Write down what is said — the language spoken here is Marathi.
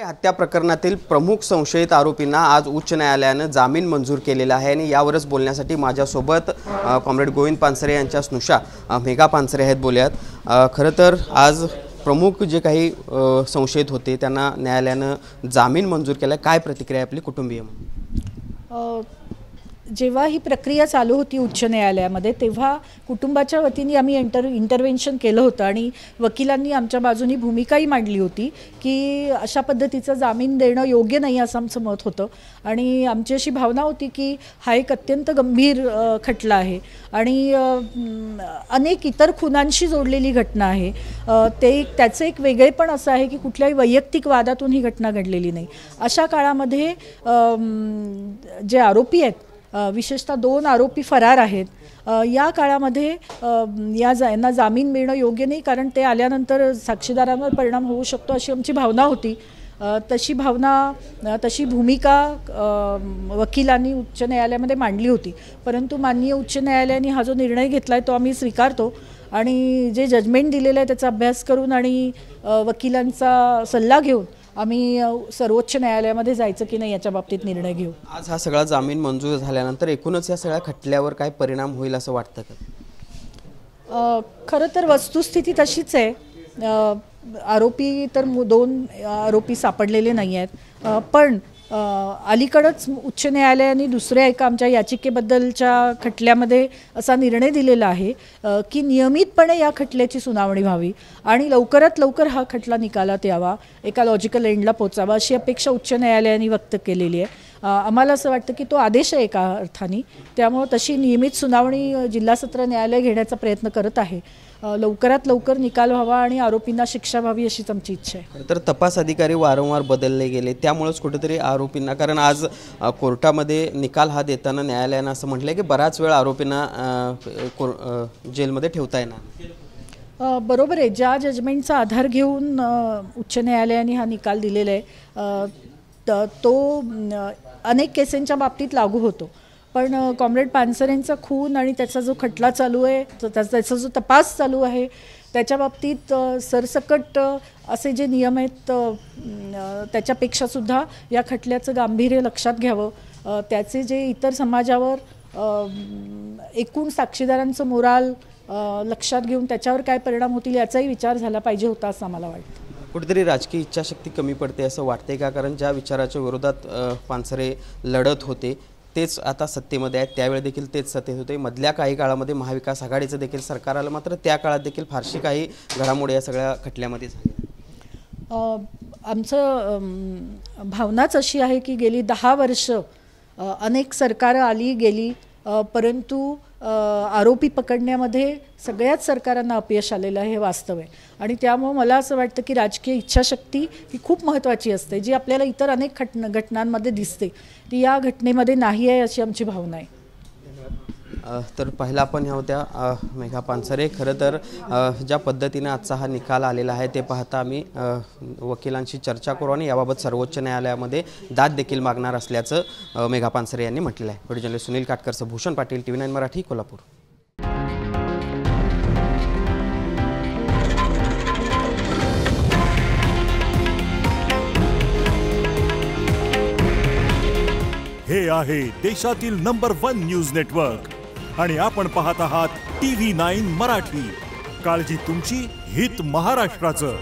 हत्या प्रकरणातील प्रमुख संशयित आरोपींना आज उच्च न्यायालयाने जामीन मंजूर केलेला आहे आणि यावरच बोलण्यासाठी माझ्यासोबत कॉम्रेड गोविंद पानसरे यांच्या स्नुषा मेघा पानसरे आहेत. बोलूयात. खरं तर आज प्रमुख जे काही संशयित होते त्यांना न्यायालयाने जामीन मंजूर केला. काय प्रतिक्रिया आपली कुटुंबीय? जेव्हा ही प्रक्रिया चालू होती उच्च न्यायालयामध्ये तेव्हा कुटुंबाच्या वतीने आम्ही इंटरव्हेन्शन केलं होतं आणि वकिलांनी आमच्या बाजूनी भूमिकाही मांडली होती की अशा पद्धतीचं जामीन देणं योग्य नाही असं आमचं मत होतं. आणि आमची अशी भावना होती की हा एक अत्यंत गंभीर खटला आहे आणि अनेक इतर खुनांशी जोडलेली घटना आहे. त्याचं एक वेगळेपण असं आहे की कुठल्याही वैयक्तिक वादातून ही घटना घडलेली नाही. अशा काळामध्ये जे आरोपी आहेत, विशेषतः 2 आरोपी फरार आहेत. या काळामध्ये यांना जामीन मिळणं योग्य नाही, कारण ते आल्यानंतर साक्षीदारांवर परिणाम होऊ शकतो अशी आमची भावना होती. तशी भूमिका वकिलांनी उच्च न्यायालयामध्ये मांडली होती. परंतु माननीय उच्च न्यायालयाने हा जो निर्णय घेतला आहे तो आम्ही स्वीकारतो आणि जे जजमेंट दिलेलं आहे त्याचा अभ्यास करून आणि वकिलांचा सल्ला घेऊन आम्ही सर्वोच्च न्यायालयामध्ये जायचं की नाही याच्या बाबतीत निर्णय घेऊ. आज हा सगळा जामीन मंजूर झाल्यानंतर एकूणच या सगळ्या खटल्यावर काय परिणाम होईल असं वाटतं का? खरं तर वस्तुस्थिती तशीच आहे. आरोपी तर 2 आरोपी सापडलेले नाही आहेत. पण अलीकडंच उच्च न्यायालयाने दुसऱ्या एका आमच्या याचिकेबद्दलच्या खटल्यामध्ये असा निर्णय दिलेला आहे की नियमितपणे या खटल्याची सुनावणी व्हावी आणि लवकरात लवकर हा खटला निकालात यावा, एका लॉजिकल एंडला पोचावा अशी अपेक्षा उच्च न्यायालयाने व्यक्त केलेली आहे. आम्हाला असं वाटतं की तो आदेश आहे एका अर्थाने. त्यामुळं तशी नियमित सुनावणी जिल्हा सत्र न्यायालय घेण्याचा प्रयत्न करत आहे. लवकरात लवकर निकाल व्हावा आणि आरोपींना शिक्षा व्हावी अशीच आमची इच्छा आहे. तर तपास अधिकारी वारंवार बदलले गेले त्यामुळेच कुठेतरी आरोपींना, कारण आज कोर्टामध्ये निकाल हा देताना न्यायालयानं असं म्हटलं की बराच वेळ आरोपींना जेलमध्ये ठेवता येणार. बरोबर आहे. ज्या जजमेंटचा आधार घेऊन उच्च न्यायालयाने हा निकाल दिलेला आहे तो अनेक केसेसच्या बाबतीत लागू होतो. पण कॉम्रेड पानसरेंचा खून आणि त्याचा जो खटला चालू आहे, त्याचा जो तपास चालू आहे त्याच्या बाबतीत सरसकट असे जे नियम आहेत त्याच्यापेक्षासुद्धा या खटल्याचं गांभीर्य लक्षात घ्यावं. त्याचे जे इतर समाजावर एकूण साक्षीदारांचं मोराल लक्षात घेऊन त्याच्यावर काय परिणाम होतील याचाही विचार झाला पाहिजे होता असं आम्हाला वाटतं. कुठेतरी राजकीय इच्छाशक्ती कमी पडते असं वाटते का? कारण ज्या विचाराच्या विरोधात पानसरे लढत होते तेच आता सत्तेमध्ये आहेत, त्यावेळी देखील तेच सत्तेत होते. मधल्या काही काळामध्ये महाविकास आघाडीचं देखील सरकार आलं, मात्र त्या काळात देखील फारशी काही घडामोडी या सगळ्या खटल्यामध्ये झाल्या. आमचं भावनाच अशी आहे की गेली 10 वर्ष अनेक सरकारं आली गेली, परंतु आरोपी पकडण्यामध्ये सगळ्याच सरकारांना अपयश आलेलं आहे, हे वास्तव आहे. आणि त्यामुळं मला असं वाटतं की राजकीय इच्छाशक्ती ही खूप महत्त्वाची असते, जी आपल्याला इतर अनेक घटनांमध्ये दिसते, ती या घटनेमध्ये नाही आहे अशी आमची भावना आहे. तर पहिला आपण ह्या होत्या मेघा पानसरे. खरं तर ज्या पद्धतीने आजचा हा निकाल आलेला आहे ते पाहता आम्ही वकिलांशी चर्चा करू आणि याबाबत सर्वोच्च न्यायालयामध्ये दाद देखील मागणार असल्याचं मेघा पानसरे यांनी म्हटलेलं आहे. Video journalist Sunil Katkar, Bhushan Patil, TV9 Marathi, Kolhapur. हे आहे देशातील नंबर 1 न्यूज नेटवर्क आणि आपण पाहत आहात TV9 मराठी. काळजी तुमची, हित महाराष्ट्राचं.